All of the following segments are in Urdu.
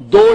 2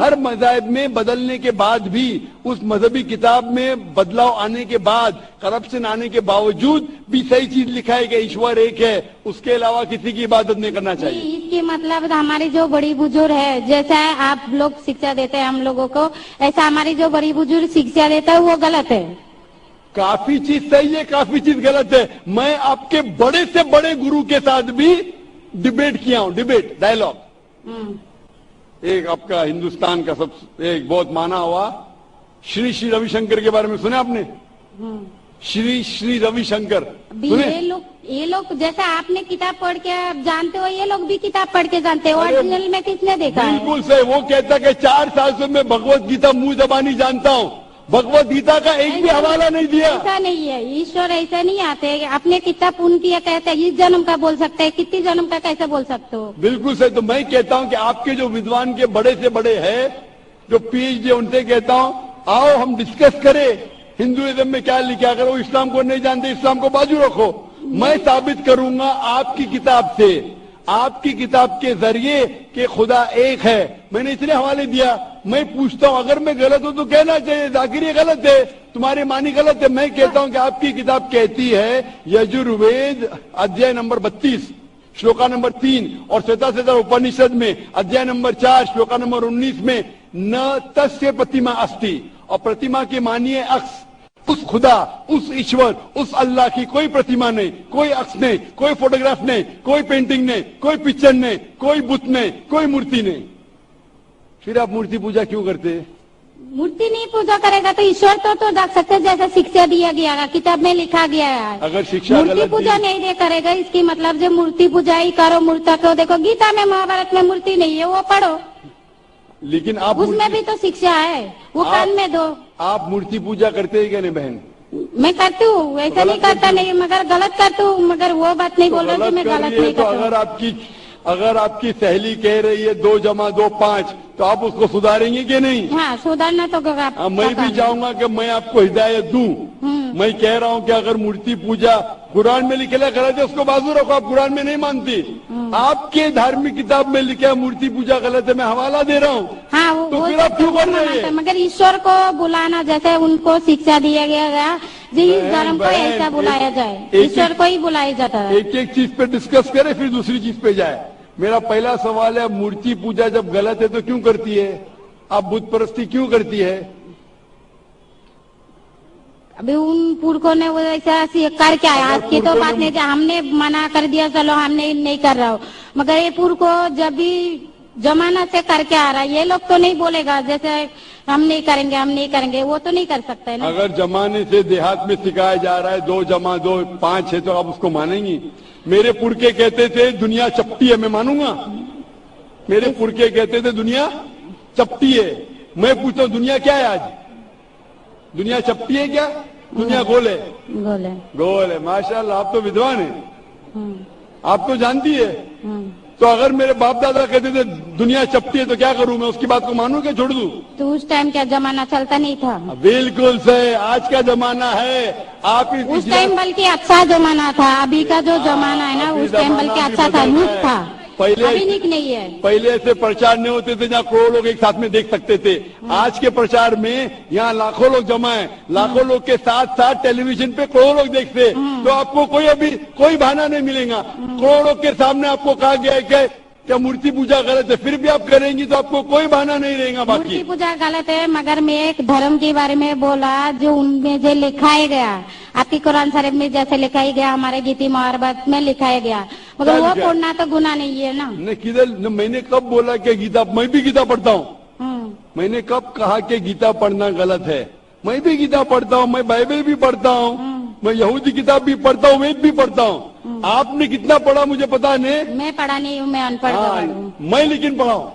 ہر مذاہب میں بدلنے کے بعد بھی اس مذہبی کتاب میں بدلاؤ آنے کے بعد کرپشن آنے کے باوجود بھی صحیح چیز لکھا ہے کہ ایشور ایک ہے, اس کے علاوہ کسی کی عبادت نہیں کرنا چاہیے. اس کی مطلب ہماری جو بڑی بزرگ ہے, جیسا آپ لوگ شکشا دیتے ہیں ہم لوگوں کو, ایسا ہماری جو بڑی بزرگ شکشا دیتا ہے وہ غلط ہے. کافی چیز صحیح ہے, کافی چیز غلط ہے. میں آپ کے بڑے سے بڑے گرو کے ساتھ بھی ڈیبیٹ کیا ہوں, ڈیبیٹ ڈائیلاگ. ایک آپ کا ہندوستان کا ایک بہت مانا ہوا شری روی شنکر کے بارے میں سنا آپ نے؟ شری روی شنکر یہ لوگ جیسا آپ نے کتاب پڑھ کے جانتے ہو, یہ لوگ بھی کتاب پڑھ کے جانتے ہو. اوریجنل میں کس نے دیکھا ہے؟ بالکل صحیح. وہ کہتا کہ 4 سال سے میں بھگوت گیتا منہ زبانی جانتا ہوں, بھگوت گیتا کا ایک بھی حوالہ نہیں دیا. ایسا نہیں ہے, ایشور ایسا نہیں آتے. اپنے کتاب ان کی کہتے ہیں اس جنم کا بول سکتے ہیں, کتنی جنم کا کیسے بول سکتے ہو؟ بالکل صحیح. تو میں کہتا ہوں کہ آپ کے جو ودوان کے بڑے سے بڑے ہیں, جو پی ایچ ڈی, ان سے کہتا ہوں آؤ ہم ڈسکس کریں ہندوازم میں کیا لکھا. کرو اسلام کو نہیں جانتے, اسلام کو بازو رکھو. میں ثابت کروں گا آپ کی کتاب سے, آپ کی کتاب کے ذریعے کہ خدا ایک ہے. میں نے اس لیے حوالے دیا. میں پوچھتا ہوں اگر میں غلط ہوں تو کہنا چاہیے ذاکر یہ غلط ہے, تمہاری معنی غلط ہے. میں کہتا ہوں کہ آپ کی کتاب کہتی ہے یجروید ادھیائے نمبر 32 شلوکا نمبر 3 اور سیتا اپنشد میں ادھیائے نمبر 4 شلوکا نمبر 19 میں نہ تسیہ پرتیما استی, اور پرتیما کے معنی ہے عکس. اس خدا, اس ایشور, اس اللہ کی کوئی پرتیما نہیں, کوئی عکس نہیں, کوئی فوٹوگراف نہیں, کوئی پینٹنگ نہیں, کوئی پکچر نہیں, کوئی بت نہیں, کوئی مورتی نہیں. پھر آپ مورتی پوجا کیوں کرتے ہیں؟ مورتی نہیں پوجا کرے گا تو ایشور تو جا سکتے, جیسا شکشا دیا گیا ہے, کتاب میں لکھا گیا ہے. اگر شکشا مورتی غلط پوجا نہیں دے کرے گا, اس کی مطلب جو مورتی پوجا ہی کرو, مورتا کو دیکھو گیتا میں مہابھارت میں مورتی نہیں ہے, وہ پڑھو. لیکن آپ اس میں بھی تو شکشا ہے, وہ کان میں دو. آپ مورتی پوجا کرتے ہیں کیا نہیں بہن؟ میں کرتی ہوں, ایسا نہیں کرتا نہیں, مگر غلط کرتی ہوں. مگر وہ بات نہیں بول رہا کہ میں غلط نہیں کرتا. اگر آپ کی سہیلی کہہ رہی ہے 2 + 2 5, تو آپ اس کو سدھاریں گے کہ نہیں؟ ہاں سدھارنا تو میں بھی چاہوں گا کہ میں آپ کو ہدایت دوں. میں کہہ رہا ہوں کہ اگر مورتی پوجا قرآن میں لکھا غلط ہے, اس کو بازو رکھو. آپ قرآن میں نہیں مانتی, آپ کے دھارمک کتاب میں لکھا ہے مورتی پوجا غلط ہے, میں حوالہ دے رہا ہوں. ہاں تو پھر آپ کیوں کر رہے ہیں؟ مگر ایشور کو بلانا, جیسے ان کو شکشا دیا گیا جی اس دھرم کو ایسا بلایا جائے, ایشور کو ہی بلایا جاتا ہے. ایک ایک چیز پہ ڈسکس کرے پھر دوسری چیز پہ جائے. میرا پہلا سوال ہے, مورتی پوجا جب غلط ہے تو کیوں کرتی ہے؟ آپ بت پرستی کیوں کرتی ہے؟ ابھی ان پورکھوں نے وہ ایسا کر کے آیا, آج کی تو بات نہیں, ہم نے منع کر دیا چلو ہم نے نہیں کر رہا ہوں. مگر یہ پورکھوں جب بھی زمانہ سے کر کے آ رہا ہے, یہ لوگ تو نہیں بولے گا جیسے ہم نہیں کریں گے, ہم نہیں کریں گے, وہ تو نہیں کر سکتا ہے نا. اگر زمانے سے دیہات میں سکھایا جا رہا ہے 2 + 2 5 ہے, تو آپ اس کو مانیں گی؟ میرے پرکے کہتے تھے دنیا چپٹی ہے, میں مانوں گا؟ میرے پرکے کہتے تھے دنیا چپٹی ہے. میں پوچھتا ہوں دنیا کیا ہے آج؟ دنیا چپٹی ہے کیا؟ دنیا گول ہے؟ گول ہے. ماشاءاللہ آپ تو ودوان ہیں, آپ تو جانتی ہے. تو اگر میرے باپ دادا کہتے تھے دنیا چپٹی ہے تو کیا کروں میں, اس کی بات کو مانوں کہ چھوڑ دوں؟ تو اس ٹائم کیا زمانہ چلتا نہیں تھا؟ بالکل صحیح, آج کا زمانہ ہے. آپ اس ٹائم بلکہ اچھا زمانہ تھا, ابھی کا جو زمانہ ہے نا اس ٹائم بلکہ اچھا تھا, نوٹ تھا, ابھی نیک نہیں ہے. پہلے ایسے پرچار نہیں ہوتے تھے جہاں کروڑوں لوگ ایک ساتھ میں دیکھ سکتے تھے. آج کے پرچار میں یہاں لاکھوں لوگ جمع ہیں, لاکھوں لوگ کے ساتھ ساتھ ٹیلی ویژن پہ کروڑوں لوگ دیکھتے, تو آپ کو کوئی بہانہ نہیں ملے گا. کروڑوں کے سامنے آپ کو کہا گیا ہے کہ کیا مورتی پوجا غلط ہے, پھر بھی آپ کریں گی تو آپ کو کوئی بہانہ نہیں رہے گا. باقی مورتی پوجا غلط ہے, مگر میں ایک دھرم کے بارے میں بولا جو ان میں جو لکھایا گیا, آپ کی قرآن شریف میں جیسے لکھایا گیا, ہمارے گیتی مہابھارت میں لکھایا گیا, مگر وہ پڑھنا تو گناہ نہیں ہے نا. کدھر میں نے کب بولا کہ گیتا, میں بھی گیتا پڑھتا ہوں. میں نے کب کہا کہ گیتا پڑھنا غلط ہے؟ میں بھی گیتا پڑھتا ہوں, میں بائبل بھی پڑھتا ہوں, میں یہودی کتاب بھی پڑھتا ہوں, وید بھی پڑھتا ہوں. آپ نے کتنا پڑھا مجھے پتا نہیں, میں پڑھا نہیں ہوں, میں ان پڑھ ہوں. میں لیکن پڑھا ہوں.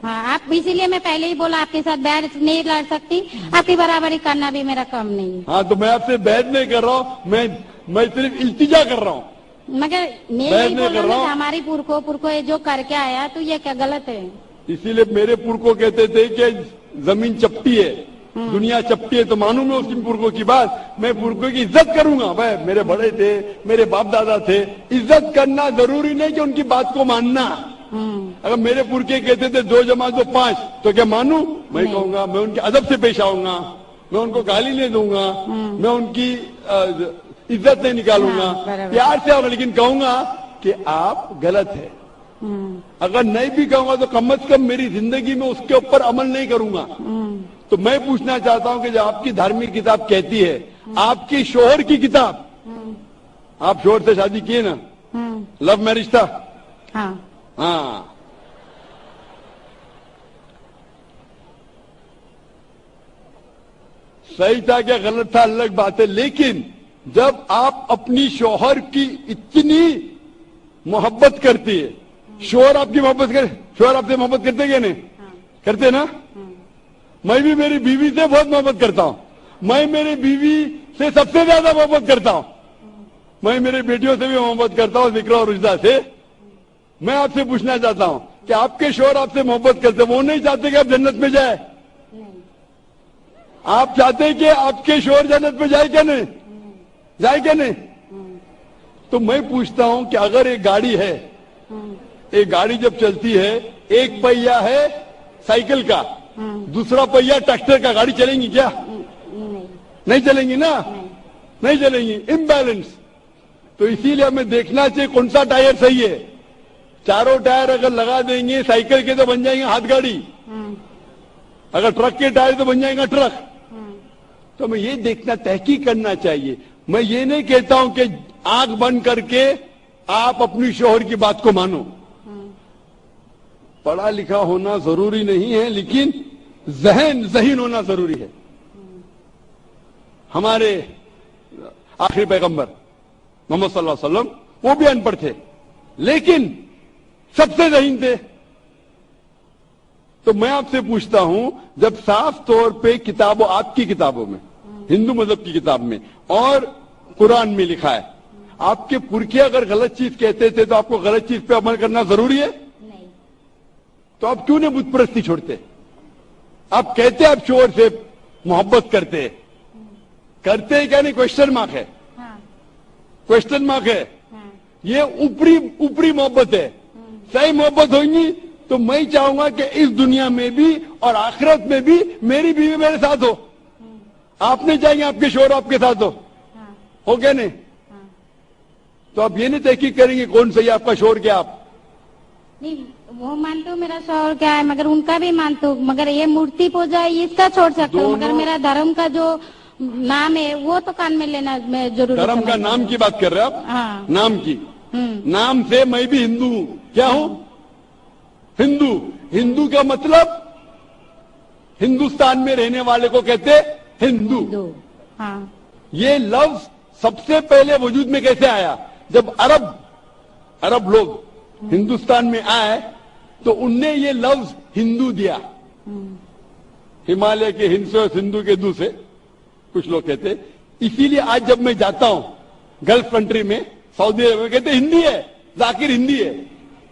ہاں, آپ اسی لیے میں پہلے ہی بولا آپ کے ساتھ بحث نہیں لڑ سکتی, آپ کی برابری کرنا بھی میرا کام نہیں. ہاں, تو میں آپ سے بحث نہیں کر رہا ہوں, میں صرف التجا کر رہا ہوں. مگر میں نہیں بول رہا ہوں ہماری پورکھوں جو کر کے آیا تو یہ کیا غلط ہے؟ اسی لیے میرے پورکھوں کہتے تھے کہ زمین چپٹی ہے, دنیا چپٹی ہے, تو مانوں میں اس کی پورکھوں کی بات. میں پورکھوں کی عزت کروں گا. بھائی میرے بڑے تھے, میرے باپ دادا تھے, عزت کرنا ضروری نہیں کہ ان کی بات کو ماننا. اگر میرے پرکے کہتے تھے 2 جمع 2 5 تو کیا مانوں؟ میں کہوں گا میں ان کے ادب سے پیش آؤں گا, میں ان کو گالی نہیں دوں گا, میں ان کی عزت نہیں نکالوں گا, پیار سے آؤں گا, لیکن کہوں گا کہ آپ غلط ہے. اگر نہیں بھی کہوں گا تو کم از کم میری زندگی میں اس کے اوپر عمل نہیں کروں گا. تو میں پوچھنا چاہتا ہوں کہ جو آپ کی دھارمک کتاب کہتی ہے, آپ کی شوہر کی کتاب, آپ شوہر سے شادی کیے نا, لو میرج تھا؟ ہاں. صحیح تھا کیا غلط تھا الگ بات ہے, لیکن جب آپ اپنی شوہر کی اتنی محبت کرتی ہے, شوہر آپ کی محبت شوہر آپ سے محبت کرتے کیا نہیں کرتے نا؟ میں بھی میری بیوی سے بہت محبت کرتا ہوں, میں میری بیوی سے سب سے زیادہ محبت کرتا ہوں, میں میری بیٹیوں سے بھی محبت کرتا ہوں, ذکر اور رجدہ سے. میں آپ سے پوچھنا چاہتا ہوں کہ آپ کے شوہر آپ سے محبت کرتے, وہ نہیں چاہتے کہ آپ جنت میں جائے؟ آپ چاہتے کہ آپ کے شوہر جنت میں جائے کیا نہیں؟ جائے کیا نہیں؟ تو میں پوچھتا ہوں کہ اگر ایک گاڑی ہے, ایک گاڑی جب چلتی ہے, ایک پہیا ہے سائیکل کا, دوسرا پہیا ٹریکٹر کا, گاڑی چلیں گی کیا؟ نہیں چلیں گی نا, نہیں چلیں گی, امبیلنس. تو اسی لیے ہمیں دیکھنا چاہیے کون سا ٹائر صحیح ہے. چاروں ٹائر اگر لگا دیں گے سائیکل کے تو بن جائیں گے ہاتھ گاڑی, اگر ٹرک کے ٹائر تو بن جائے گا ٹرک. تو ہمیں یہ دیکھنا, تحقیق کرنا چاہیے. میں یہ نہیں کہتا ہوں کہ آنکھ بند کر کے آپ اپنی شوہر کی بات کو مانو. پڑھا لکھا ہونا ضروری نہیں ہے, لیکن ذہین ہونا ضروری ہے. ہمارے آخری پیغمبر محمد صلی اللہ علیہ وسلم وہ بھی ان پڑھ تھے, لیکن سب سے ذہین تھے. تو میں آپ سے پوچھتا ہوں, جب صاف طور پہ کتابوں, آپ کی کتابوں میں, ہندو مذہب کی کتاب میں اور قرآن میں لکھا ہے, آپ کے پرکھے اگر غلط چیز کہتے تھے تو آپ کو غلط چیز پہ عمل کرنا ضروری ہے؟ تو آپ کیوں نہیں بت پرستی چھوڑتے؟ آپ کہتے آپ شوہر سے محبت کرتے ہیں کیا نہیں؟ کوشچن مارک ہے, کوشچن مارک ہے. یہ اوپری محبت ہے. صحیح محبت ہوگی تو میں چاہوں گا کہ اس دنیا میں بھی اور آخرت میں بھی میری بیوی میرے ساتھ ہو. آپ نہیں چاہیں گے آپ کے شوہر آپ کے ساتھ ہو کیا نہیں؟ تو آپ یہ نہیں تحقیق کریں گے کون صحیح آپ کا شوہر کیا؟ آپ نہیں, وہ مانتے ہو میرا شوہر کیا ہے, مگر ان کا بھی مانتے ہو, مگر یہ مورتی پوجا اس کا چھوڑ سکتا ہوں, مگر میرا دھرم کا جو نام ہے وہ تو کان میں لینا میں ضروری. دھرم کا نام کی بات کر رہے آپ؟ ہاں, نام کی. نام سے میں بھی ہندو ہوں. کیا ہوں؟ ہندو. ہندو کا مطلب ہندوستان میں رہنے والے کو کہتے ہندو. ہاں, یہ لفظ سب سے پہلے وجود میں کیسے آیا؟ جب عرب لوگ ہندوستان میں آئے تو ان نے یہ لفظ ہندو دیا. ہمالیہ کے ہند سے اور سندھو کے دو سے کچھ لوگ کہتے. اسی لیے آج جب میں جاتا ہوں گلف کنٹری میں, سعودی عرب میں, کہتے ہندی ہے, ذاکر ہندی ہے.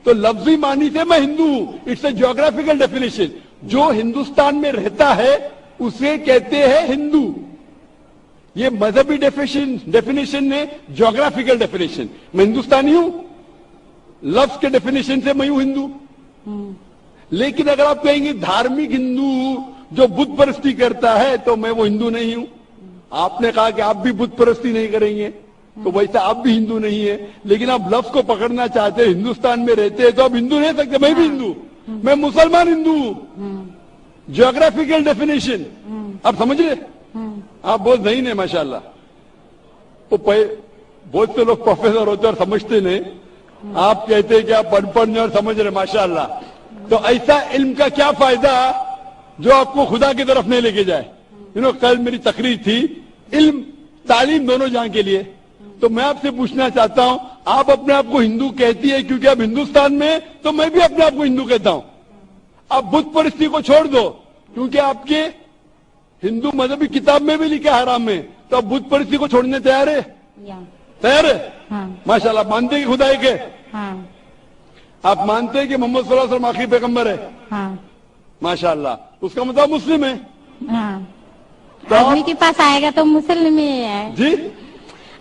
تو لفظی معنی سے میں ہندو ہوں. It's a geographical definition. جو ہندوستان میں رہتا ہے اسے کہتے ہیں ہندو. یہ مذہبی ڈیفینیشن نے جیوگرافیکل ڈیفینیشن. میں ہندوستانی ہوں, لفظ کے ڈیفینیشن سے میں ہوں ہندو. لیکن اگر آپ کہیں گے دھارمک ہندو جو بت پرستی کرتا ہے تو میں وہ ہندو نہیں ہوں. آپ نے کہا کہ آپ بھی بت پرستی نہیں کریں گے تو ویسے آپ بھی ہندو نہیں ہے. لیکن آپ لفظ کو پکڑنا چاہتے ہیں, ہندوستان میں رہتے ہیں تو آپ ہندو نہیں سکتے. میں بھی ہندو, میں مسلمان ہندو ہوں. جیوگرافیکل ڈیفینیشن آپ سمجھ رہے؟ آپ بہت ذہین ہیں ماشاءاللہ. بہت سے لوگ پروفیسر ہوتے اور سمجھتے نہیں. آپ کہتے ہیں کہ آپ پڑھ اور سمجھ رہے ماشاءاللہ. تو ایسا علم کا کیا فائدہ جو آپ کو خدا کی طرف نہیں لے کے جائے. کل میری تقریر تھی علم تعلیم دونوں جہاں کے لیے. تو میں آپ سے پوچھنا چاہتا ہوں, آپ اپنے آپ کو ہندو کہتی ہے کیونکہ آپ ہندوستان میں, تو میں بھی اپنے آپ کو ہندو کہتا ہوں. آپ بت پرستی کو چھوڑ دو کیونکہ آپ کے ہندو مذہبی کتاب میں بھی لکھا حرام ہے, تو آپ بت پرستی کو چھوڑنے تیار ہے؟ تیار ہے؟ ماشاءاللہ. مانتے ہیں کہ خدا ایک ہے؟ آپ مانتے ہیں کہ محمد صلی اللہ علیہ وسلم آخری پیغمبر ہے؟ ماشاءاللہ. اس کا مطلب مسلم ہے. آدمی کے پاس آئے گا تو مسلم ہی ہے. جی,